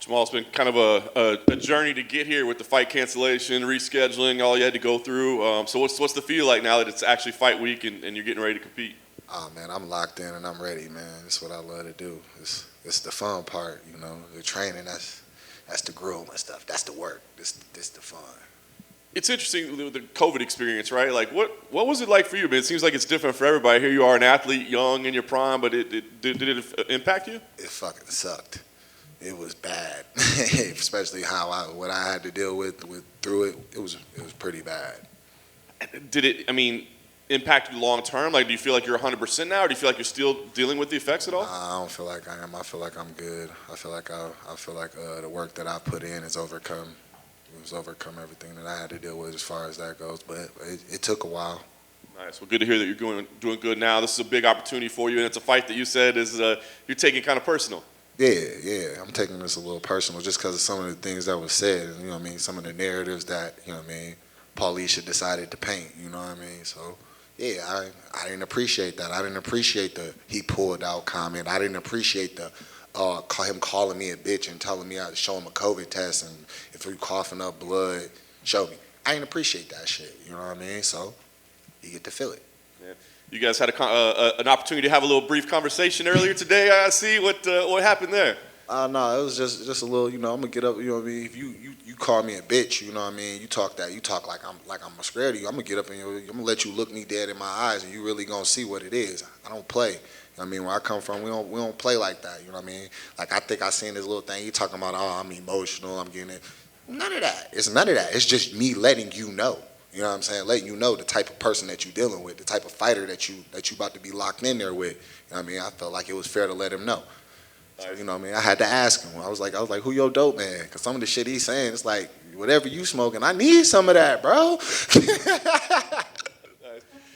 Jamal, it's been kind of a journey to get here with the fight cancellation, rescheduling, all you had to go through. So what's the feel like now that it's actually fight week and you're getting ready to compete? Oh man, I'm locked in and I'm ready, man. It's what I love to do. It's the fun part, you know. The training, that's the groove and stuff. That's the work. This the fun. It's interesting the COVID experience, right? Like what was it like for you? Man, it seems like it's different for everybody. Here you are, an athlete, young in your prime, but did it impact you? It fucking sucked. It was bad, especially what I had to deal with through it. It was pretty bad. Did it? I mean, impact you long term? Like, do you feel like you're 100% now, or do you feel like you're still dealing with the effects at all? I don't feel like I am. I feel like I'm good. I feel like the work that I put in has overcome everything that I had to deal with as far as that goes. But it took a while. Nice. Well, good to hear that you're doing good now. This is a big opportunity for you, and it's a fight that you said is you're taking kind of personal. Yeah. I'm taking this a little personal just because of some of the things that was said. You know what I mean? Some of the narratives that, you know what I mean, Paulisha decided to paint. You know what I mean? So, yeah, I didn't appreciate that. I didn't appreciate the he pulled out comment. I didn't appreciate the him calling me a bitch and telling me I had to show him a COVID test and if you're coughing up blood, show me. I didn't appreciate that shit. You know what I mean? So, you get to feel it. Yeah. You guys had an opportunity to have a little brief conversation earlier today. I see what happened there. No, it was just a little, you know, I'm gonna get up, you know what I mean? If you call me a bitch, you know what I mean? You talk like I'm scared of you. I'm gonna get up and I'm gonna let you look me dead in my eyes and you really gonna see what it is. I don't play. You know what I mean? Where I come from, we don't play like that, you know what I mean? Like I think I seen this little thing, you talking about, oh, I'm emotional, I'm getting it. None of that. It's none of that. It's just me letting you know. You know what I'm saying? Letting you know the type of person that you're dealing with, the type of fighter that you about to be locked in there with. You know what I mean? I felt like it was fair to let him know. So, you know what I mean? I had to ask him. I was like, who your dope man? Because some of the shit he's saying, it's like, whatever you smoking, I need some of that, bro.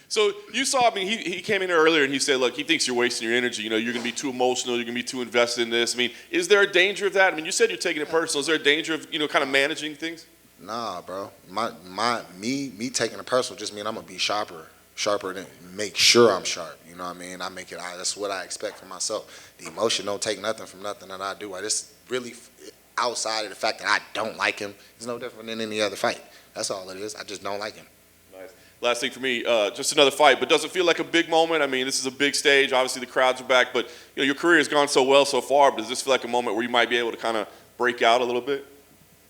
So you saw, I mean, he came in earlier and he said, look, he thinks you're wasting your energy. You know, you're going to be too emotional. You're going to be too invested in this. I mean, is there a danger of that? I mean, you said you're taking it personal. Is there a danger of, you know, kind of managing things? Nah, bro. Me taking it personal just mean I'm gonna be sharper than make sure I'm sharp. You know what I mean? That's what I expect from myself. The emotion don't take nothing from nothing that I do. I just really outside of the fact that I don't like him, it's no different than any other fight. That's all it is. I just don't like him. Nice. Last thing for me, just another fight, but does it feel like a big moment? I mean, this is a big stage. Obviously, the crowds are back, but you know your career has gone so well so far. But does this feel like a moment where you might be able to kind of break out a little bit?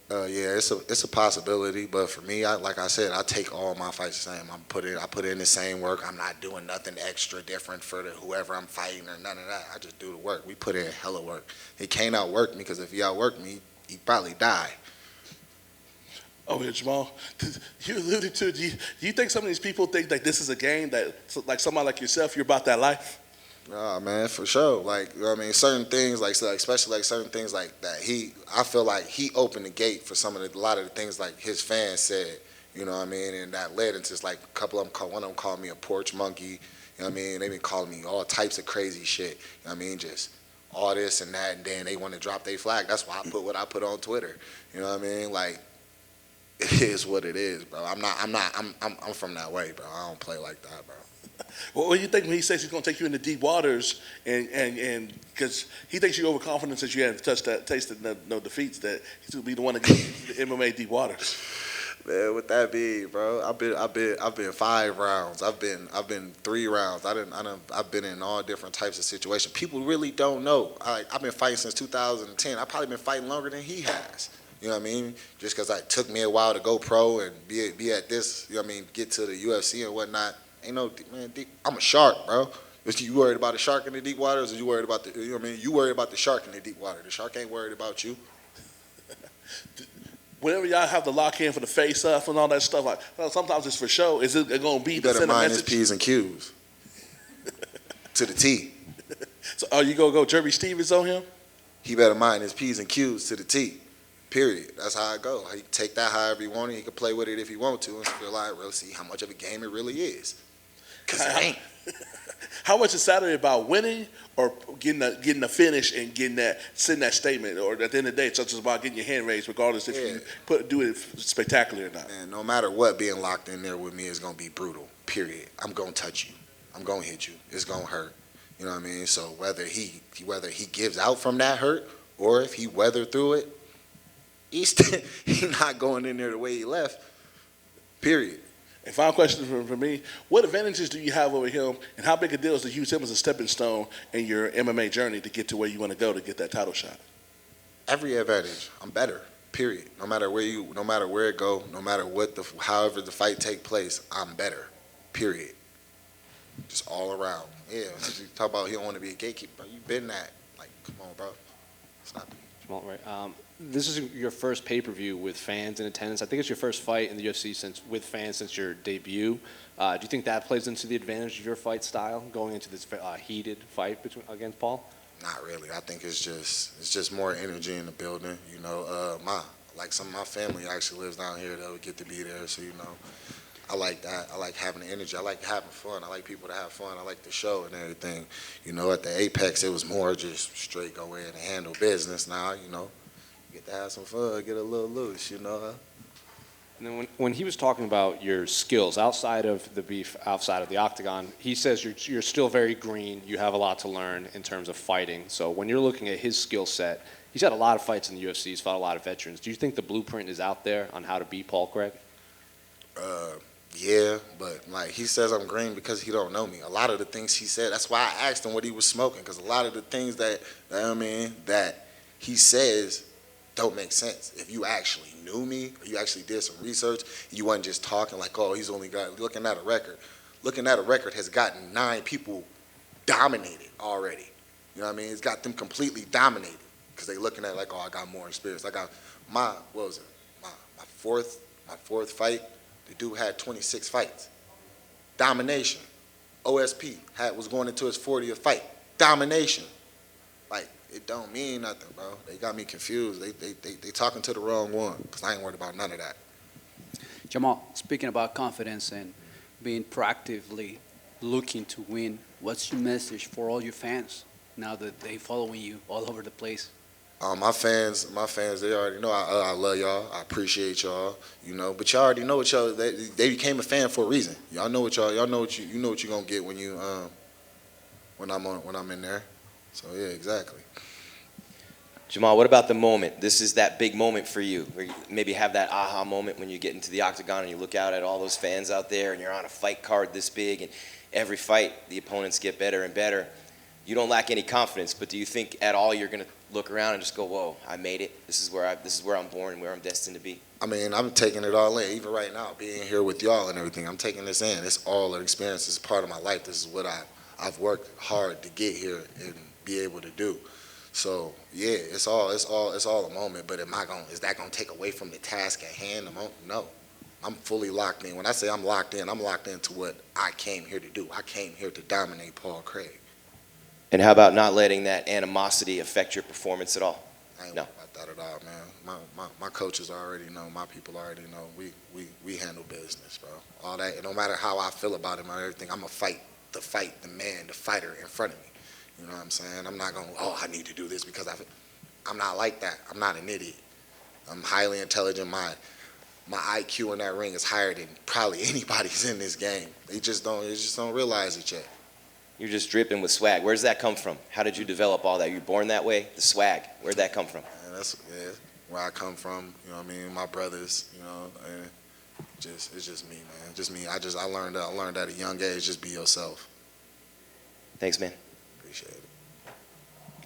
Yeah, it's a possibility, but for me, like I said, I take all my fights the same. I put in the same work. I'm not doing nothing extra different for whoever I'm fighting or none of that. I just do the work. We put in hella work. He can't outwork me because if he outworked me, he'd probably die. Oh, yeah, Jamal, you alluded to, do you think some of these people think that this is a game that, like somebody like yourself, you're about that life? Nah, man, for sure. Like, you know what I mean, certain things, especially certain things like that. I feel like he opened the gate for a lot of the things like his fans said. You know what I mean, and that led into like a couple of them. One of them called me a porch monkey. You know what I mean? They been calling me all types of crazy shit. You know what I mean? Just all this and that, and then they want to drop their flag. That's why I put what I put on Twitter. You know what I mean? Like, it is what it is, bro. I'm from that way, bro. I don't play like that, bro. Well, what do you think when he says he's going to take you into deep waters, and because he thinks you're overconfident since you haven't tasted no defeats, that he's going to be the one to get you the MMA deep waters? Man, what that be, bro? I've been 5 rounds. I've been 3 rounds. I've been in all different types of situations. People really don't know. I've been fighting since 2010. I've probably been fighting longer than he has. You know what I mean? Just because it took me a while to go pro and be at this, you know what I mean, get to the UFC and whatnot. Ain't no, man, I'm a shark, bro. You worried about a shark in the deep waters, or you worried about you know what I mean? You worried about the shark in the deep water. The shark ain't worried about you. Whenever y'all have to lock in for the face-off and all that stuff, like, well, sometimes it's for show. Is it going to be the better mind his P's and Q's. To the T. So are you going to go Jeremy Stevens on him? He better mind his P's and Q's to the T. Period. That's how I go. He can take that however he want it. He can play with it if he want to and feel like really see how much of a game it really is. Because it ain't. How much is Saturday about winning or getting the finish and sending that statement, or at the end of the day, it's just about getting your hand raised, regardless if you do it spectacular or not? Man, no matter what, being locked in there with me is gonna be brutal. Period. I'm gonna touch you. I'm gonna hit you. It's gonna hurt. You know what I mean? So whether he gives out from that hurt or if he weathered through it, he's not going in there the way he left. Period. And final question for me, what advantages do you have over him, and how big a deal is to use him as a stepping stone in your MMA journey to get to where you want to go to get that title shot? Every advantage. I'm better. Period. No matter where it go, no matter however the fight take place, I'm better. Period. Just all around. Yeah. You talk about he don't want to be a gatekeeper. You been that. Like, come on, bro. Stop it. Jamal, right. This is your first pay-per-view with fans in attendance. I think it's your first fight in the UFC with fans since your debut. Do you think that plays into the advantage of your fight style going into this heated fight against Paul? Not really. I think it's just more energy in the building. You know, some of my family actually lives down here that would get to be there. So, you know, I like that. I like having the energy. I like having fun. I like people to have fun. I like the show and everything. You know, at the Apex, it was more just straight go in and handle business. Now, you know, get to have some fun, get a little loose, you know. And then when he was talking about your skills outside of the beef, outside of the octagon, he says you're still very green. You have a lot to learn in terms of fighting. So when you're looking at his skill set, he's had a lot of fights in the UFC. He's fought a lot of veterans. Do you think the blueprint is out there on how to beat Paul Craig? Yeah, but like he says I'm green because he don't know me. A lot of the things he said, that's why I asked him what he was smoking, because a lot of the things that he says don't make sense. If you actually knew me, or you actually did some research, you wasn't just talking like, oh, he's only got, looking at a record. Looking at a record has gotten 9 people dominated already. You know what I mean? It's got them completely dominated because they looking at like, oh, I got more experience. I got my fourth fight. The dude had 26 fights. Domination. OSP was going into his 40th fight. Domination. Like, it don't mean nothing, bro. They got me confused. They talking to the wrong one, because I ain't worried about none of that. Jamal, speaking about confidence and being proactively looking to win, what's your message for all your fans now that they following you all over the place? My fans, they already know I love y'all. I appreciate y'all, you know. But y'all already know what y'all. They became a fan for a reason. Y'all know what y'all know what you know what you're gonna get when you when I'm in there. So yeah, exactly. Jamal, what about the moment? This is that big moment for you, where you maybe have that aha moment when you get into the octagon and you look out at all those fans out there and you're on a fight card this big, and every fight the opponents get better and better. You don't lack any confidence, but do you think at all you're going to look around and just go, whoa, I made it. This is where I'm born and where I'm destined to be? I mean, I'm taking it all in. Even right now, being here with y'all and everything, I'm taking this in. It's all an experience. It's part of my life. This is what I've worked hard to get here and be able to do. So yeah, it's all a moment. But is that gonna take away from the task at hand? No. I'm fully locked in. When I say I'm locked into what I came here to do. I came here to dominate Paul Craig. And how about not letting that animosity affect your performance at all? I ain't No. worried about that at all, man. My coaches already know. My people already know. We handle business, bro. All that. No matter how I feel about him or everything, I'm gonna fight the fighter in front of me. You know what I'm saying? I'm not gonna, I need to do this because I'm not like that. I'm not an idiot. I'm highly intelligent. My IQ in that ring is higher than probably anybody's in this game. They just don't realize it yet. You're just dripping with swag. Where's that come from? How did you develop all that? You were born that way? The swag, where'd that come from? And that's where I come from. You know what I mean? My brothers, you know, and it's just me, man. Just me. I learned at a young age, just be yourself. Thanks, man. Appreciate it.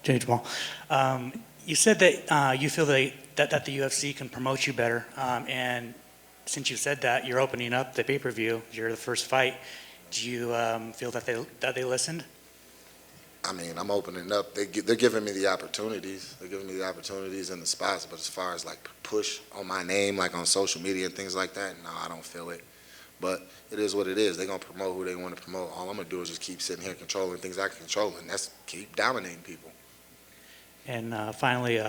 Jay Jamal, you said that you feel that the UFC can promote you better, and since you said that, you're opening up the pay-per-view. You're the first fight. Do you feel that they listened? I mean, I'm opening up. They're giving me the opportunities. They're giving me the opportunities and the spots. But as far as like push on my name, like on social media and things like that, no, I don't feel it. But it is what it is. They're gonna promote who they want to promote. All I'm gonna do is just keep sitting here controlling things I can control, and that's keep dominating people. And finally,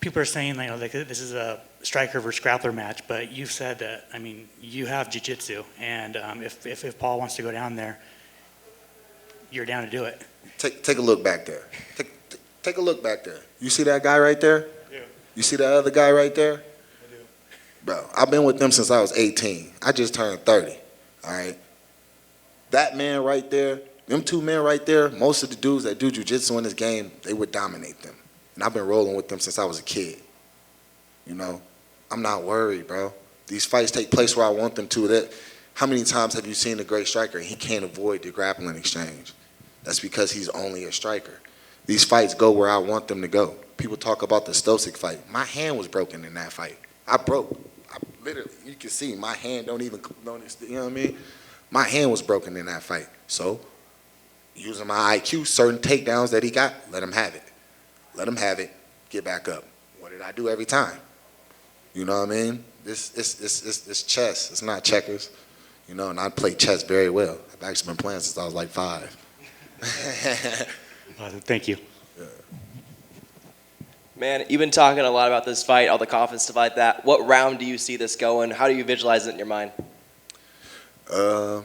people are saying, you know, like this is a striker versus grappler match, but you've said that, I mean, you have Jiu Jitsu, and if Paul wants to go down there, you're down to do it. Take a look back there. Take a look back there. You see that guy right there? Yeah. You see that other guy right there? I do. Bro, I've been with them since I was 18. I just turned 30. All right. That man right there, them two men right there, most of the dudes that do jiu-jitsu in this game, they would dominate them. and I've been rolling with them since I was a kid. You know, I'm not worried, bro. These fights take place where I want them to. That, how many times have you seen a great striker and he can't avoid the grappling exchange? That's because he's only a striker. These fights go where I want them to go. People talk about the Stosic fight. My hand was broken in that fight. I literally, you can see my hand don't even, you know what I mean? My hand was broken in that fight. So, using my IQ, certain takedowns that he got, let him have it. Let him have it, get back up. What did I do every time? You know what I mean? It's chess, it's not checkers. You know, and I play chess very well. I've actually been playing since I was like 5. Thank you. Man, you've been talking a lot about this fight, all the confidence, stuff like that. What round do you see this going? How do you visualize it in your mind? I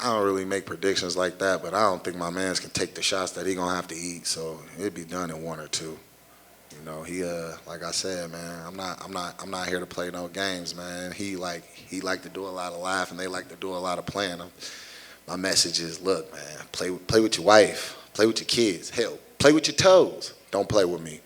don't really make predictions like that, but I don't think my mans can take the shots that he gonna have to eat. So it'd be done in 1 or 2. You know, he like I said, man, I'm not here to play no games, man. He like to do a lot of laughing. They like to do a lot of playing. My message is, look, man, play with your wife, play with your kids. Hell, play with your toes. Don't play with me.